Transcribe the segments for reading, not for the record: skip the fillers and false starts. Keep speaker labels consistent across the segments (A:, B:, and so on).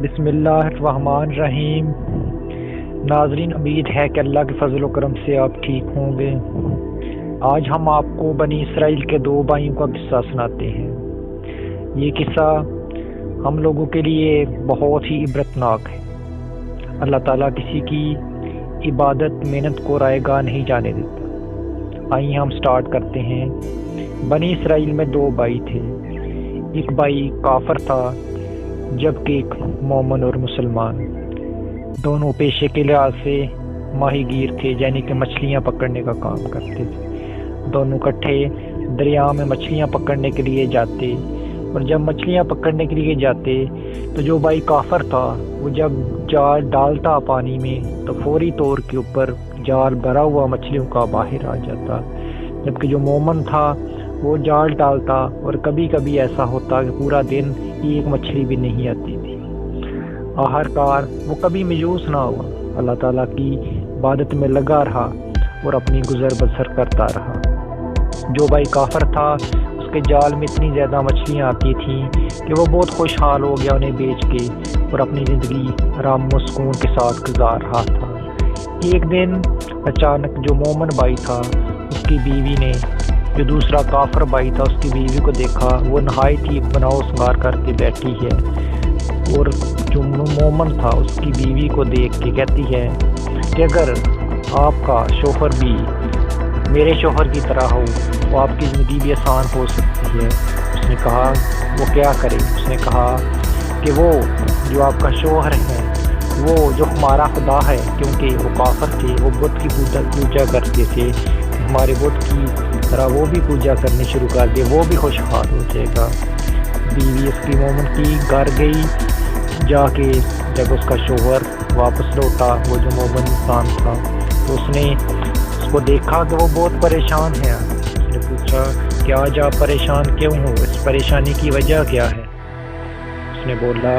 A: بسم اللہ الرحمن الرحیم۔ ناظرین، امید ہے کہ اللہ کے فضل و کرم سے آپ ٹھیک ہوں گے۔ آج ہم آپ کو بنی اسرائیل کے 2 بھائیوں کا قصہ سناتے ہیں۔ یہ قصہ ہم لوگوں کے لیے بہت ہی عبرتناک ہے۔ اللہ تعالیٰ کسی کی عبادت محنت کو رائے گاہ نہیں جانے دیتا۔ آئیے ہم سٹارٹ کرتے ہیں۔ بنی اسرائیل میں 2 بھائی تھے۔ ایک بھائی کافر تھا جبکہ ایک مومن اور مسلمان۔ دونوں پیشے کے لحاظ سے ماہی گیر تھے، یعنی کہ مچھلیاں پکڑنے کا کام کرتے تھے۔ دونوں کٹھے دریا میں مچھلیاں پکڑنے کے لیے جاتے، اور جب مچھلیاں پکڑنے کے لیے جاتے تو جو بھائی کافر تھا وہ جب جال ڈالتا پانی میں تو فوری طور کے اوپر جال بھرا ہوا مچھلیوں کا باہر آ جاتا، جبکہ جو مومن تھا وہ جال ڈالتا اور کبھی کبھی ایسا ہوتا کہ پورا دن ایک مچھلی بھی نہیں آتی تھی۔ آخرکار وہ کبھی مایوس نہ ہوا، اللہ تعالیٰ کی عبادت میں لگا رہا اور اپنی گزر بسر کرتا رہا۔ جو بھائی کافر تھا اس کے جال میں اتنی زیادہ مچھلیاں آتی تھیں کہ وہ بہت خوشحال ہو گیا انہیں بیچ کے، اور اپنی زندگی آرام و سکون کے ساتھ گزار رہا تھا۔ ایک دن اچانک جو مومن بھائی تھا اس کی بیوی نے جو دوسرا کافر بھائی تھا اس کی بیوی کو دیکھا، وہ نہایت ہی بناؤ سنگار کر کے بیٹھی ہے، اور جو مومن تھا اس کی بیوی کو دیکھ کے کہتی ہے کہ اگر آپ کا شوہر بھی میرے شوہر کی طرح ہو تو آپ کی زندگی بھی آسان ہو سکتی ہے۔ اس نے کہا وہ کیا کرے؟ اس نے کہا کہ وہ جو آپ کا شوہر ہے وہ جو ہمارا خدا ہے، کیونکہ وہ کافر تھے، وہ بت کی پوجا کرتے تھے، ہمارے بت کی طرح وہ بھی پوجا کرنی شروع کر دے، وہ بھی خوشحال ہو جائے گا۔ بیوی اس کی مومن کی گھر گئی، جا کے جب اس کا شوہر واپس لوٹا، وہ جو مومن انسان تھا، تو اس نے اس کو دیکھا کہ وہ بہت پریشان ہے۔ اس نے پوچھا کہ آج آپ پریشان کیوں ہو؟ اس پریشانی کی وجہ کیا ہے؟ اس نے بولا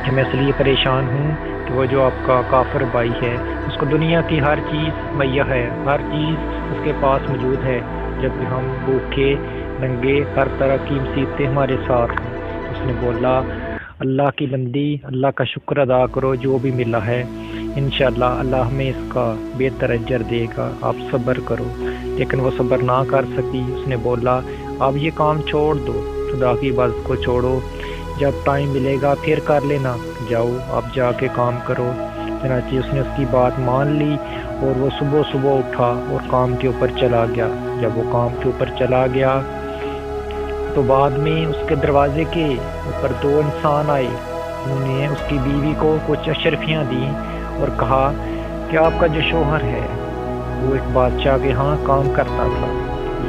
A: کہ میں اس لیے پریشان ہوں کہ وہ جو آپ کا کافر بھائی ہے اس کو دنیا کی ہر چیز مہیا ہے، ہر چیز اس کے پاس موجود ہے، جبکہ ہم بھوکے ننگے، ہر طرح کی مصیبتیں ہمارے ساتھ ہیں۔ اس نے بولا اللہ کی بندی، اللہ کا شکر ادا کرو جو بھی ملا ہے، انشاءاللہ اللہ ہمیں اس کا بہتر اجر دے گا، آپ صبر کرو۔ لیکن وہ صبر نہ کر سکی۔ اس نے بولا اب یہ کام چھوڑ دو، خدا کی عبادت کو چھوڑو، جب ٹائم ملے گا پھر کر لینا، جاؤ آپ جا کے کام کرو۔ چنانچہ اس نے اس کی بات مان لی اور وہ صبح اٹھا اور کام کے اوپر چلا گیا۔ جب وہ کام کے اوپر چلا گیا تو بعد میں اس کے دروازے کے اوپر 2 انسان آئے، انہوں نے اس کی بیوی کو کچھ اشرفیاں دیں اور کہا کہ آپ کا جو شوہر ہے وہ ایک بادشاہ کے ہاں کام کرتا تھا،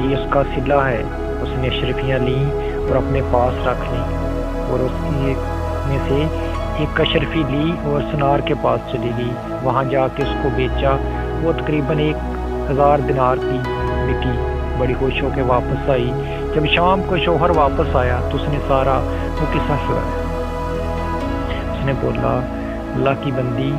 A: یہ اس کا صلہ ہے۔ اس نے اشرفیاں لیں اور اپنے پاس رکھ لیں، اور اس میں سے ایک اشرفی لی اور سنار کے پاس چلی گئی، وہاں جا کے اس کو بیچا، وہ تقریباً 1000 دینار کی بکی، بڑی خوش ہو کے واپس آئی۔ جب شام کو شوہر واپس آیا تو اس نے سارا وہ قصہ سنایا۔ اس نے بولا اللہ کی بندی،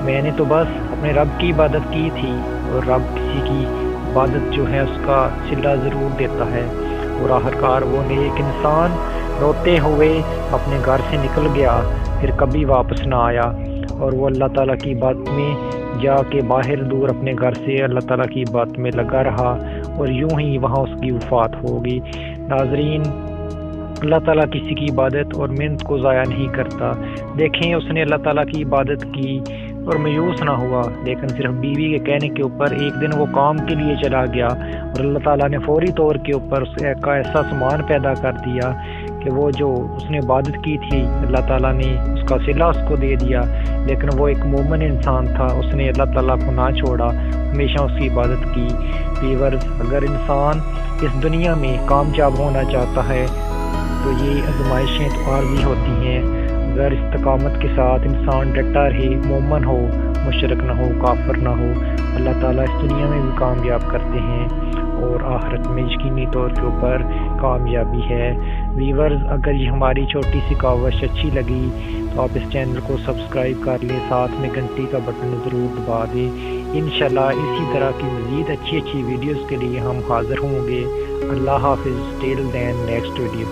A: میں نے تو بس اپنے رب کی عبادت کی تھی، اور رب کسی کی عبادت جو ہے اس کا صلہ ضرور دیتا ہے، اور آخرکار وہ ایک انسان روتے ہوئے اپنے گھر سے نکل گیا، پھر کبھی واپس نہ آیا، اور وہ اللہ تعالیٰ کی عبادت میں جا کے باہر دور اپنے گھر سے اللہ تعالیٰ کی عبادت میں لگا رہا، اور یوں ہی وہاں اس کی وفات ہوگی۔ ناظرین، اللہ تعالیٰ کسی کی عبادت اور محنت کو ضائع نہیں کرتا۔ دیکھیں اس نے اللہ تعالیٰ کی عبادت کی اور مایوس نہ ہوا، لیکن صرف بیوی کے کہنے کے اوپر ایک دن وہ کام کے لیے چلا گیا، اور اللہ تعالیٰ نے فوری طور کے اوپر اس کا ایسا سامان پیدا کر دیا کہ وہ جو اس نے عبادت کی تھی اللہ تعالیٰ نے اس کا صلہ اس کو دے دیا۔ لیکن وہ ایک مومن انسان تھا، اس نے اللہ تعالیٰ کو نہ چھوڑا، ہمیشہ اس کی عبادت کی۔ ویورز، اگر انسان اس دنیا میں کامیاب ہونا چاہتا ہے تو یہ آزمائشیں تو عارضی ہوتی ہیں۔ اگر استقامت کے ساتھ انسان ڈٹا رہے، مومن ہو، مشرک نہ ہو، کافر نہ ہو، اللہ تعالیٰ اس دنیا میں بھی کامیاب کرتے ہیں، اور آخرت میں یقینی طور کے اوپر کامیابی ہے۔ ویورز، اگر یہ ہماری چھوٹی سی کاوش اچھی لگی تو آپ اس چینل کو سبسکرائب کر لیں، ساتھ میں گھنٹی کا بٹن ضرور دبا دیں۔ انشاءاللہ اسی طرح کی مزید اچھی ویڈیوز کے لیے ہم حاضر ہوں گے۔ اللہ حافظ، ٹل دین نیکسٹ ویڈیو۔